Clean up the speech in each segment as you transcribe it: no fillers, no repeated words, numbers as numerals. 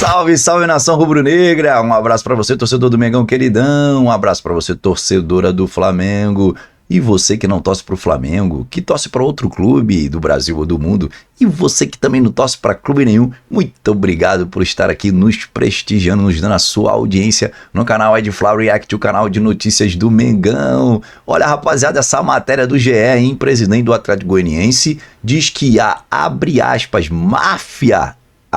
Salve, salve nação rubro-negra! Um abraço pra você, torcedor do Mengão queridão. Um abraço pra você, torcedora do Flamengo. E você que não torce pro Flamengo, que torce pra outro clube do Brasil ou do mundo. E você que também não torce pra clube nenhum. Muito obrigado por estar aqui nos prestigiando, nos dando a sua audiência no canal Edfla React, o canal de notícias do Mengão. Olha, rapaziada, essa matéria do GE, hein? Presidente do Atlético Goianiense diz que há, abre aspas, máfia,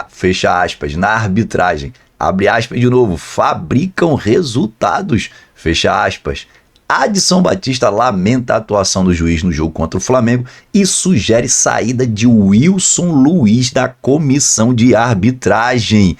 fecha aspas, na arbitragem. Abre aspas de novo, fabricam resultados, fecha aspas. Adson Batista lamenta a atuação do juiz no jogo contra o Flamengo e sugere saída de Wilson Luiz da comissão de arbitragem.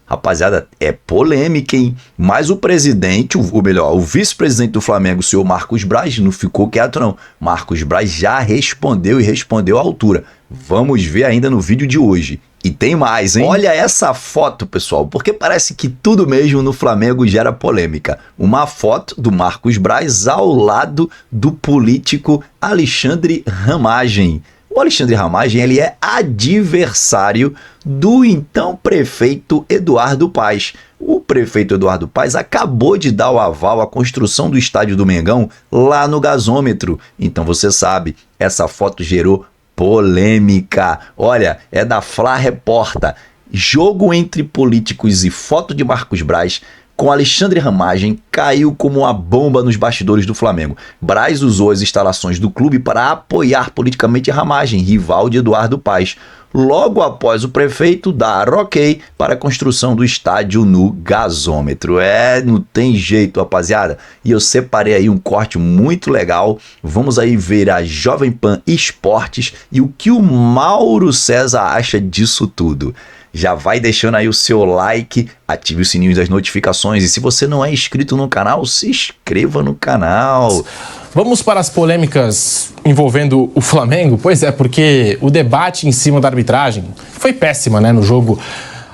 Rapaziada, é polêmica, hein? Mas o presidente, o vice-presidente do Flamengo, o senhor Marcos Braz, não ficou quieto não. Marcos Braz já respondeu e respondeu à altura. Vamos ver ainda no vídeo de hoje. E tem mais, hein? Olha essa foto, pessoal, porque parece que tudo mesmo no Flamengo gera polêmica. Uma foto do Marcos Braz ao lado do político Alexandre Ramagem. O Alexandre Ramagem, ele é adversário do então prefeito Eduardo Paes. O prefeito Eduardo Paes acabou de dar o aval à construção do estádio do Mengão lá no gasômetro. Então você sabe, essa foto gerou polêmica. Olha, é da Fla Reporta. Jogo entre políticos e foto de Marcos Braz com Alexandre Ramagem caiu como uma bomba nos bastidores do Flamengo. Braz usou as instalações do clube para apoiar politicamente Ramagem, rival de Eduardo Paes, logo após o prefeito dar ok para a construção do estádio no gasômetro. Não tem jeito, rapaziada. E eu separei aí um corte muito legal. Vamos aí ver a Jovem Pan Esportes e o que o Mauro César acha disso tudo. Já vai deixando aí o seu like, ative o sininho das notificações e se você não é inscrito no canal, se inscreva no canal. Vamos para as polêmicas envolvendo o Flamengo? Pois é, porque o debate em cima da arbitragem foi péssima, né, no jogo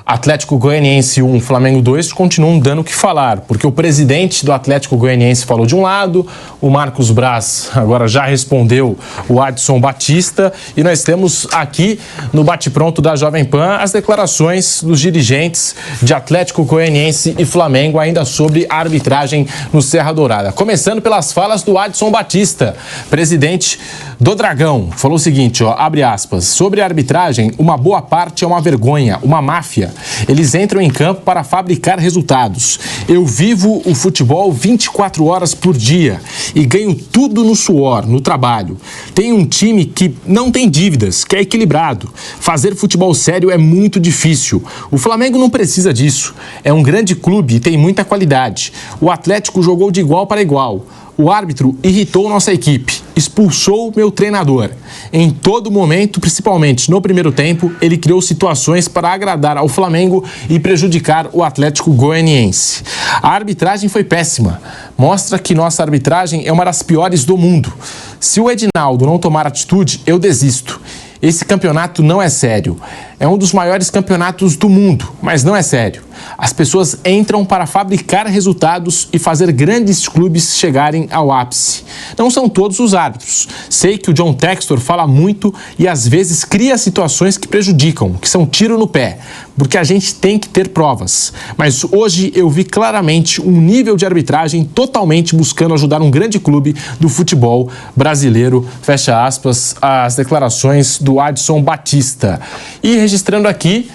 Atlético Goianiense 1, Flamengo 2, continuam dando o que falar, porque o presidente do Atlético Goianiense falou de um lado, o Marcos Braz agora já respondeu o Adson Batista, e nós temos aqui no bate-pronto da Jovem Pan as declarações dos dirigentes de Atlético Goianiense e Flamengo ainda sobre a arbitragem no Serra Dourada. Começando pelas falas do Adson Batista, presidente do Dragão, falou o seguinte, ó, abre aspas, sobre a arbitragem, uma boa parte é uma vergonha, uma máfia. Eles entram em campo para fabricar resultados. Eu vivo o futebol 24 horas por dia e ganho tudo no suor, no trabalho. Tenho um time que não tem dívidas, que é equilibrado. Fazer futebol sério é muito difícil. O Flamengo não precisa disso. É um grande clube e tem muita qualidade. O Atlético jogou de igual para igual. O árbitro irritou nossa equipe, expulsou meu treinador. Em todo momento, principalmente no primeiro tempo, ele criou situações para agradar ao Flamengo e prejudicar o Atlético Goianiense. A arbitragem foi péssima. Mostra que nossa arbitragem é uma das piores do mundo. Se o Edinaldo não tomar atitude, eu desisto. Esse campeonato não é sério. É um dos maiores campeonatos do mundo, mas não é sério. As pessoas entram para fabricar resultados e fazer grandes clubes chegarem ao ápice. Não são todos os árbitros. Sei que o John Textor fala muito e às vezes cria situações que prejudicam, que são tiro no pé, porque a gente tem que ter provas. Mas hoje eu vi claramente um nível de arbitragem totalmente buscando ajudar um grande clube do futebol brasileiro, fecha aspas, as declarações do Adson Batista. E registrando aqui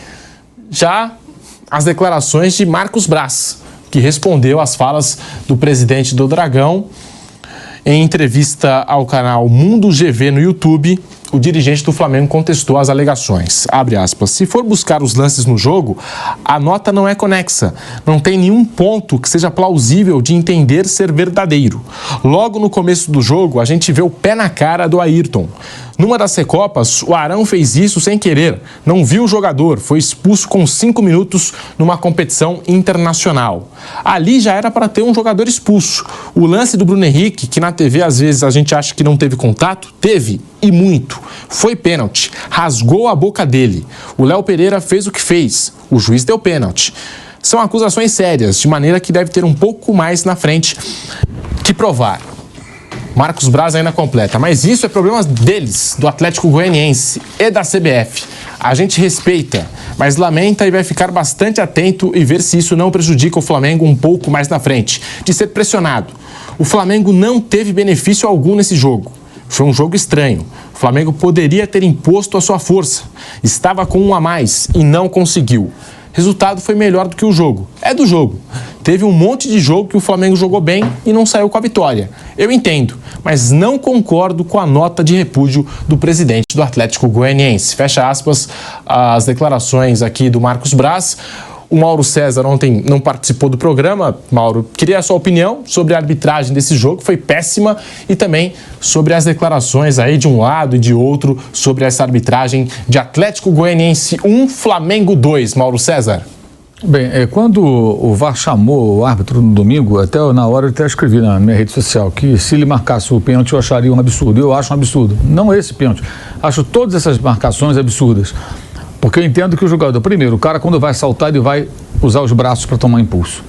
já as declarações de Marcos Braz, que respondeu às falas do presidente do Dragão. Em entrevista ao canal Mundo GV no YouTube, o dirigente do Flamengo contestou as alegações. Abre aspas, se for buscar os lances no jogo, a nota não é conexa. Não tem nenhum ponto que seja plausível de entender ser verdadeiro. Logo no começo do jogo, a gente vê o pé na cara do Ayrton. Numa das Recopas, o Arão fez isso sem querer. Não viu o jogador, foi expulso com 5 minutos numa competição internacional. Ali já era para ter um jogador expulso. O lance do Bruno Henrique, que na TV às vezes a gente acha que não teve contato, teve, e muito. Foi pênalti, rasgou a boca dele. O Léo Pereira fez o que fez, o juiz deu pênalti. São acusações sérias, de maneira que deve ter um pouco mais na frente que provar. Marcos Braz ainda completa, mas isso é problema deles, do Atlético Goianiense e da CBF. A gente respeita, mas lamenta e vai ficar bastante atento e ver se isso não prejudica o Flamengo um pouco mais na frente, de ser pressionado. O Flamengo não teve benefício algum nesse jogo. Foi um jogo estranho. O Flamengo poderia ter imposto a sua força. Estava com um a mais e não conseguiu. Resultado foi melhor do que o jogo. É do jogo. Teve um monte de jogo que o Flamengo jogou bem e não saiu com a vitória. Eu entendo, mas não concordo com a nota de repúdio do presidente do Atlético Goianiense. Fecha aspas as declarações aqui do Marcos Braz. O Mauro César ontem não participou do programa. Mauro, queria a sua opinião sobre a arbitragem desse jogo, foi péssima, e também sobre as declarações aí de um lado e de outro sobre essa arbitragem de Atlético Goianiense 1, Flamengo 2. Mauro César. Bem, quando o VAR chamou o árbitro no domingo, até na hora eu até escrevi na minha rede social que se ele marcasse o pênalti eu acharia um absurdo. Eu acho um absurdo. Não esse pênalti. Acho todas essas marcações absurdas. Porque eu entendo que o jogador, primeiro, o cara quando vai saltar, ele vai usar os braços para tomar impulso.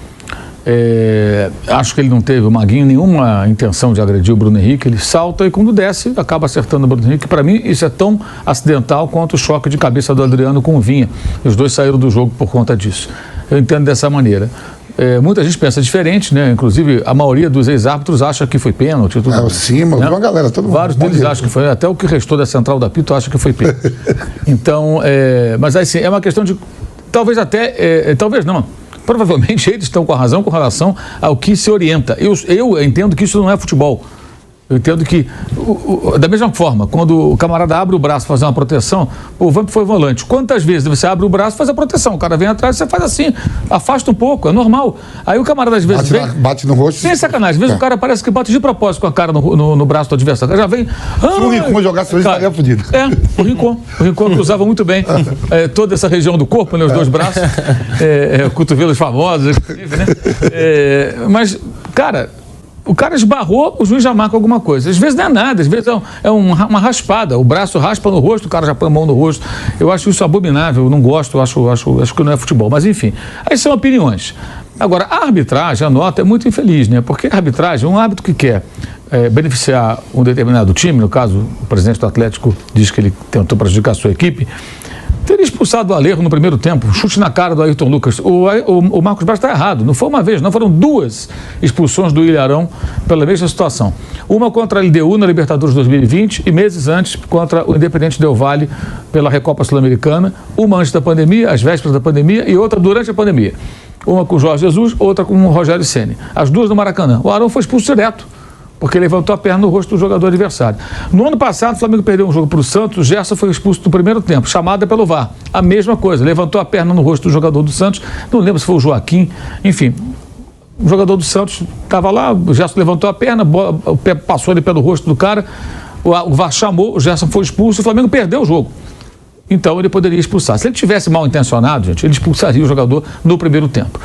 Acho que ele não teve, o Maguinho, nenhuma intenção de agredir o Bruno Henrique. Ele salta e quando desce, acaba acertando o Bruno Henrique. Para mim, isso é tão acidental quanto o choque de cabeça do Adriano com o Vinha. Os dois saíram do jogo por conta disso. Eu entendo dessa maneira. Muita gente pensa diferente, né? Inclusive, a maioria dos ex-árbitros acha que foi pênalti. Sim, mas uma galera, todo mundo. Vários deles acham que foi, até o que restou da central da Pito acha que foi pênalti. Então, mas assim, é uma questão de, talvez até, talvez não, provavelmente eles estão com a razão com relação ao que se orienta. Eu entendo que isso não é futebol. Eu entendo que, da mesma forma, quando o camarada abre o braço para fazer uma proteção, o Vamp foi volante. Quantas vezes você abre o braço e faz a proteção? O cara vem atrás, você faz assim, afasta um pouco, é normal. Aí o camarada às vezes bate no rosto. Sem sacanagem, às vezes o cara parece que bate de propósito com a cara no braço do adversário. Já vem. Se o Rincon jogasse hoje, estaria fodido. O Rincon que usava muito bem toda essa região do corpo, né, os dois braços, cotovelos famosos, inclusive, né? Mas, cara. O cara esbarrou, o juiz já marca alguma coisa. Às vezes não é nada, às vezes é uma raspada. O braço raspa no rosto, o cara já põe a mão no rosto. Eu acho isso abominável, eu não gosto, acho que não é futebol. Mas enfim, aí são opiniões. Agora, a arbitragem, a nota é muito infeliz, né? Porque a arbitragem, um árbitro que quer beneficiar um determinado time, no caso, o presidente do Atlético diz que ele tentou prejudicar a sua equipe, teria expulsado o Alejo no primeiro tempo, chute na cara do Ayrton Lucas. O Marcos Braz está errado, não foi uma vez, não, foram duas expulsões do Ilharão pela mesma situação. Uma contra a LDU na Libertadores 2020 e meses antes contra o Independente Del Valle pela Recopa Sul-Americana, uma antes da pandemia, às vésperas da pandemia, e outra durante a pandemia. Uma com o Jorge Jesus, outra com o Rogério Ceni. As duas no Maracanã. O Arão foi expulso direto, porque levantou a perna no rosto do jogador adversário. No ano passado, o Flamengo perdeu um jogo para o Santos, o Gerson foi expulso no primeiro tempo, chamada pelo VAR. A mesma coisa, levantou a perna no rosto do jogador do Santos, não lembro se foi o Joaquim, enfim. O jogador do Santos estava lá, o Gerson levantou a perna, o pé passou ali pelo rosto do cara, o VAR chamou, o Gerson foi expulso, o Flamengo perdeu o jogo. Então ele poderia expulsar. Se ele tivesse mal intencionado, gente, ele expulsaria o jogador no primeiro tempo.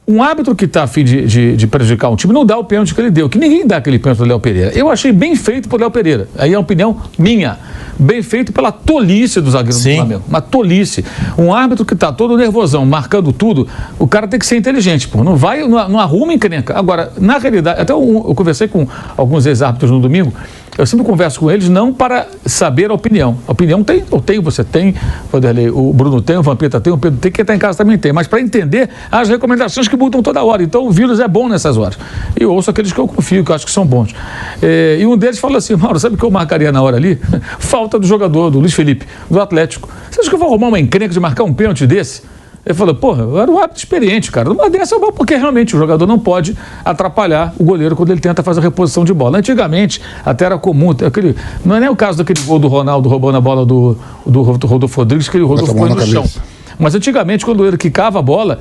Um árbitro que está a fim de prejudicar um time não dá o pênalti que ele deu, que ninguém dá aquele pênalti do Léo Pereira. Eu achei bem feito por Léo Pereira. Aí é a opinião minha. Bem feito pela tolice do zagueiro do Flamengo. Uma tolice. Um árbitro que está todo nervosão, marcando tudo, o cara tem que ser inteligente, pô. Não arruma encrenca. Agora, na realidade, até eu conversei com alguns ex-árbitros no domingo. Eu sempre converso com eles não para saber a opinião. A opinião tem, eu tenho, você tem, Vanderlei, o Bruno tem, o Vampeta tem, o Pedro tem, quem está em casa também tem. Mas para entender as recomendações que mudam toda hora. Então o vírus é bom nessas horas. E eu ouço aqueles que eu confio, que eu acho que são bons. E um deles falou assim: Mauro, sabe o que eu marcaria na hora ali? Falta do jogador, do Luiz Felipe, do Atlético. Você acha que eu vou arrumar uma encrenca de marcar um pênalti desse? Ele falou, porra, eu era um árbitro experiente, cara. Numa dessa, porque realmente o jogador não pode atrapalhar o goleiro quando ele tenta fazer a reposição de bola. Antigamente, até era comum, não é nem o caso daquele gol do Ronaldo roubando a bola do Rodolfo Rodrigues, que o Rodolfo põe no chão. Mas antigamente, quando ele quicava a bola,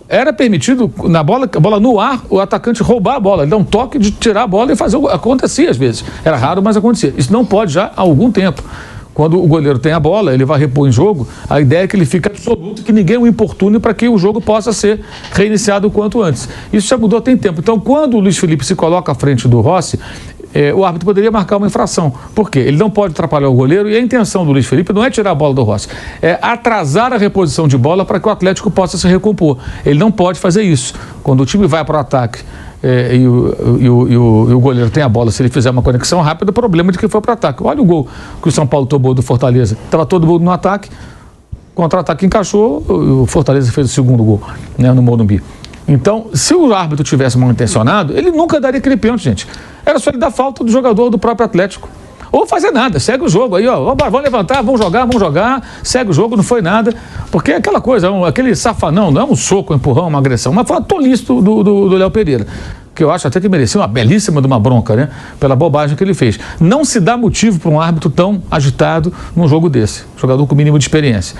era permitido, a bola no ar, o atacante roubar a bola. Ele dá um toque de tirar a bola e fazer. Acontecia às vezes. Era raro, mas acontecia. Isso não pode já há algum tempo. Quando o goleiro tem a bola, ele vai repor em jogo, a ideia é que ele fique absoluto, que ninguém o importune para que o jogo possa ser reiniciado o quanto antes. Isso já mudou tem tempo. Então, quando o Luiz Felipe se coloca à frente do Rossi, o árbitro poderia marcar uma infração. Por quê? Ele não pode atrapalhar o goleiro e a intenção do Luiz Felipe não é tirar a bola do Rossi, é atrasar a reposição de bola para que o Atlético possa se recompor. Ele não pode fazer isso. Quando o time vai para o ataque e o goleiro tem a bola, se ele fizer uma conexão rápida, o problema de que foi para o ataque. Olha o gol que o São Paulo tomou do Fortaleza. Estava todo mundo no ataque, contra-ataque encaixou, o Fortaleza fez o segundo gol, né, no Morumbi. Então, se o árbitro tivesse mal intencionado, ele nunca daria aquele pênalti, gente. Era só ele dar falta do jogador do próprio Atlético. Ou fazer nada, segue o jogo aí, ó. Vamos levantar, vamos jogar, segue o jogo, não foi nada. Porque é aquela coisa, aquele safanão, não é um soco, um empurrão, uma agressão, mas foi uma tolice do Léo Pereira, que eu acho até que merecia uma belíssima de uma bronca, né? Pela bobagem que ele fez. Não se dá motivo para um árbitro tão agitado num jogo desse. Jogador com mínimo de experiência.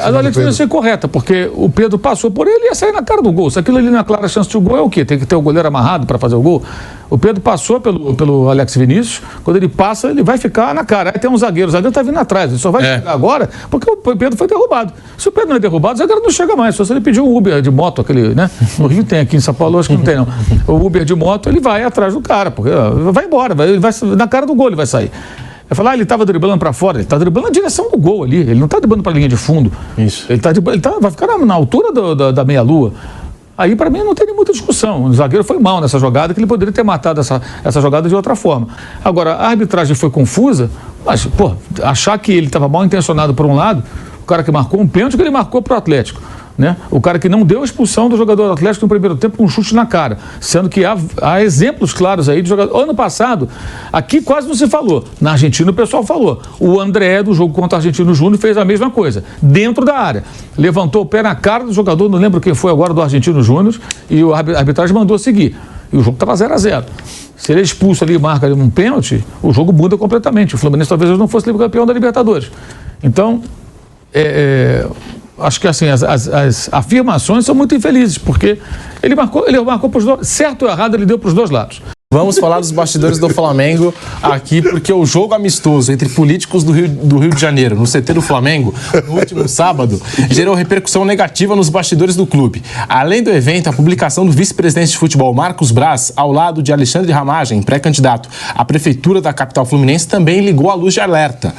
A Valentina é correta, porque o Pedro passou por ele e ia sair na cara do gol. Se aquilo ali na clara chance de gol é o quê? Tem que ter o goleiro amarrado para fazer o gol? O Pedro passou pelo Alex Vinícius, quando ele passa, ele vai ficar na cara. Aí tem um zagueiro, o zagueiro tá vindo atrás, ele só vai chegar agora porque o Pedro foi derrubado. Se o Pedro não é derrubado, o zagueiro não chega mais, só se ele pedir um Uber de moto, aquele, né? No Rio tem, aqui em São Paulo acho que não tem não. O Uber de moto, ele vai atrás do cara, porque vai embora, ele vai na cara do gol ele vai sair. Vai falar, ele estava driblando para fora, ele está driblando na direção do gol ali, ele não está driblando para a linha de fundo. Isso. Vai ficar na altura da meia-lua. Aí, para mim, não tem nem muita discussão. O zagueiro foi mal nessa jogada, que ele poderia ter matado essa jogada de outra forma. Agora, a arbitragem foi confusa, mas, pô, achar que ele estava mal intencionado por um lado, o cara que marcou um pênalti que ele marcou para o Atlético. Né? O cara que não deu a expulsão do jogador do Atlético no primeiro tempo com um chute na cara, sendo que há exemplos claros aí de jogador. Ano passado, aqui quase não se falou. Na Argentina o pessoal falou. O André, do jogo contra o Argentino Júnior, fez a mesma coisa, dentro da área. Levantou o pé na cara do jogador, não lembro quem foi agora, do Argentino Júnior, e a arbitragem mandou seguir. E o jogo estava 0-0. Se ele é expulso ali e marca ali um pênalti, o jogo muda completamente. O Fluminense talvez não fosse campeão da Libertadores. Então, acho que assim, as afirmações são muito infelizes, porque ele marcou para os dois, certo ou errado, ele deu para os dois lados. Vamos falar dos bastidores do Flamengo aqui, porque o jogo amistoso entre políticos do Rio de Janeiro, no CT do Flamengo, no último sábado, gerou repercussão negativa nos bastidores do clube. Além do evento, a publicação do vice-presidente de futebol, Marcos Braz, ao lado de Alexandre Ramagem, pré-candidato à prefeitura da capital fluminense, também ligou a luz de alerta.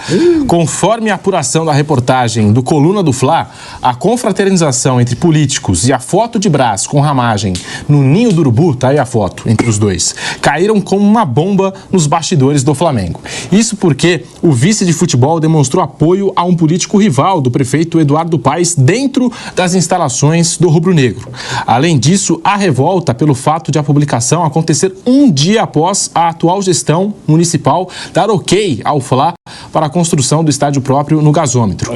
Conforme a apuração da reportagem do Coluna do Fla, a confraternização entre políticos e a foto de Braz com Ramagem no Ninho do Urubu, tá aí a foto entre os dois, caíram como uma bomba nos bastidores do Flamengo. Isso porque o vice de futebol demonstrou apoio a um político rival do prefeito Eduardo Paes dentro das instalações do rubro-negro. Além disso, há revolta pelo fato de a publicação acontecer um dia após a atual gestão municipal dar ok ao Fla para a construção do estádio próprio no gasômetro.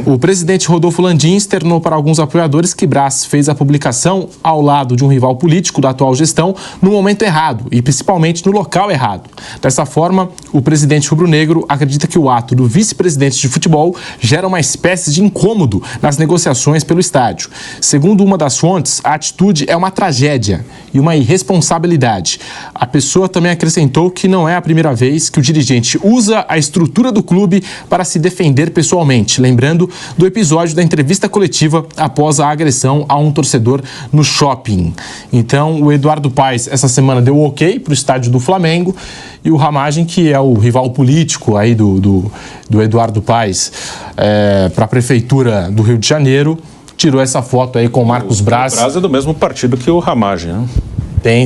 O presidente Rodolfo Landim externou para alguns apoiadores que Braz fez a publicação ao lado de um rival político da atual gestão no momento errado e principalmente no local errado. Dessa forma, o presidente rubro-negro acredita que o ato do vice-presidente de futebol gera uma espécie de incômodo nas negociações pelo estádio. Segundo uma das fontes, a atitude é uma tragédia e uma irresponsabilidade. A pessoa também acrescentou que não é a primeira vez que o dirigente usa a estrutura do clube para se defender pessoalmente, lembrando do episódio da entrevista coletiva após a agressão a um torcedor no shopping. Então, o Eduardo Paes, essa semana, deu ok para o estádio do Flamengo, e o Ramagem, que é o rival político aí do Eduardo Paes para a prefeitura do Rio de Janeiro, tirou essa foto aí com o Marcos Braz. O Braz é do mesmo partido que o Ramagem, né?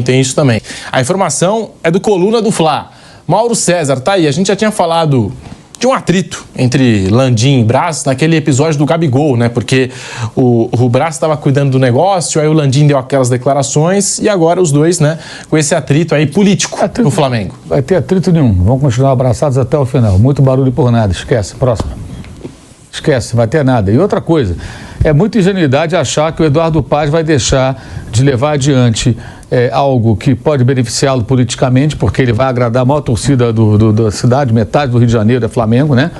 Tem isso também. A informação é do Coluna do Fla. Mauro César, tá aí, a gente já tinha falado de um atrito entre Landim e Braz naquele episódio do Gabigol, né? Porque o Braz estava cuidando do negócio, aí o Landim deu aquelas declarações e agora os dois, né, com esse atrito aí político no Flamengo. Vai ter atrito nenhum, vão continuar abraçados até o final. Muito barulho por nada, esquece, próximo. Esquece, vai ter nada. E outra coisa, é muita ingenuidade achar que o Eduardo Paes vai deixar de levar adiante algo que pode beneficiá-lo politicamente, porque ele vai agradar a maior torcida da cidade, metade do Rio de Janeiro é Flamengo, né?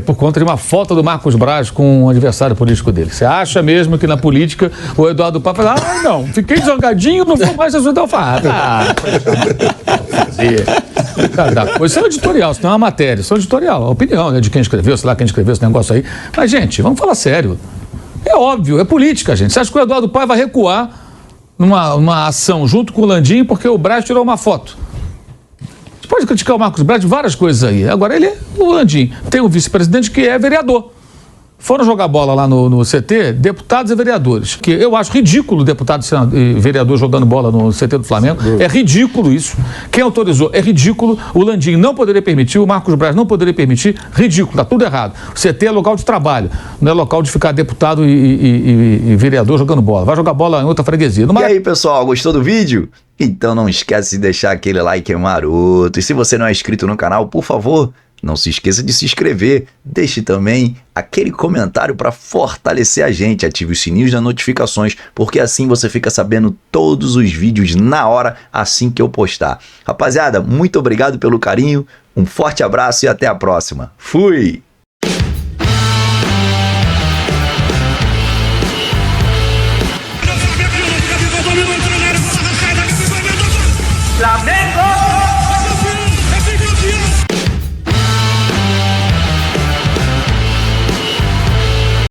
Por conta de uma foto do Marcos Braz com um adversário político dele. Você acha mesmo que na política o Eduardo Paes vai falar, não, fiquei zangadinho, não vou mais ajudar o Farrado. Isso é um editorial, isso não é uma matéria, isso é um editorial, a opinião, né, de quem escreveu, sei lá quem escreveu esse negócio aí. Mas, gente, vamos falar sério. É óbvio, é política, gente. Você acha que o Eduardo Paes vai recuar numa ação junto com o Landim porque o Braz tirou uma foto? Você pode criticar o Marcos Braz de várias coisas aí. Agora ele é o Landim. Tem o vice-presidente que é vereador. foram jogar bola lá no CT deputados e vereadores. Que eu acho ridículo deputado e vereador jogando bola no CT do Flamengo. É ridículo isso. Quem autorizou é ridículo. O Landim não poderia permitir, o Marcos Braz não poderia permitir. Ridículo, tá tudo errado. O CT é local de trabalho, não é local de ficar deputado e vereador jogando bola. Vai jogar bola em outra freguesia. E aí, pessoal, gostou do vídeo? Então não esquece de deixar aquele like maroto. E se você não é inscrito no canal, por favor, não se esqueça de se inscrever. Deixe também aquele comentário para fortalecer a gente. Ative os sininhos das notificações, porque assim você fica sabendo todos os vídeos na hora, assim que eu postar. Rapaziada, muito obrigado pelo carinho, um forte abraço e até a próxima. Fui!